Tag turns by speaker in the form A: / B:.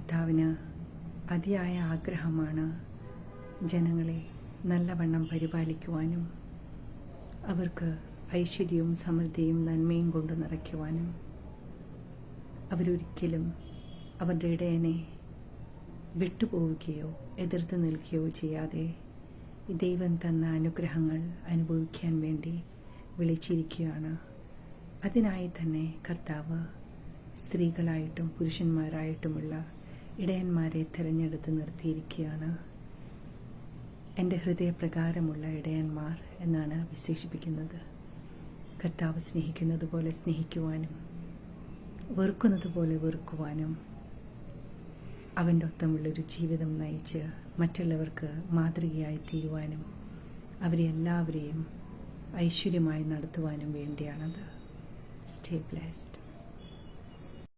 A: കർത്താവിന് അതിയായ ആഗ്രഹമാണ് ജനങ്ങളെ നല്ലവണ്ണം പരിപാലിക്കുവാനും അവർക്ക് ഐശ്വര്യവും സമൃദ്ധിയും നന്മയും കൊണ്ട് നിറയ്ക്കുവാനും. അവരൊരിക്കലും അവരുടെ ഇടയനെ വിട്ടുപോവുകയോ എതിർത്ത് നിൽക്കുകയോ ചെയ്യാതെ ദൈവം തന്ന അനുഗ്രഹങ്ങൾ അനുഭവിക്കാൻ വേണ്ടി വിളിച്ചിരിക്കുകയാണ്. അതിനായി തന്നെ കർത്താവ് സ്ത്രീകളായിട്ടും പുരുഷന്മാരായിട്ടുമുള്ള ഇടയന്മാരെ തിരഞ്ഞെടുത്ത് നിർത്തിയിരിക്കുകയാണ്. എൻ്റെ ഹൃദയപ്രകാരമുള്ള ഇടയന്മാർ എന്നാണ് വിശേഷിപ്പിക്കുന്നത്. കർത്താവ് സ്നേഹിക്കുന്നത് പോലെ സ്നേഹിക്കുവാനും വെറുക്കുന്നത് പോലെ വെറുക്കുവാനും അവൻ്റെ ഒത്തമുള്ളൊരു ജീവിതം നയിച്ച് മറ്റുള്ളവർക്ക് മാതൃകയായി തീരുവാനും അവരെ എല്ലാവരെയും ഐശ്വര്യമായി നടത്തുവാനും വേണ്ടിയാണത്. Stay blessed.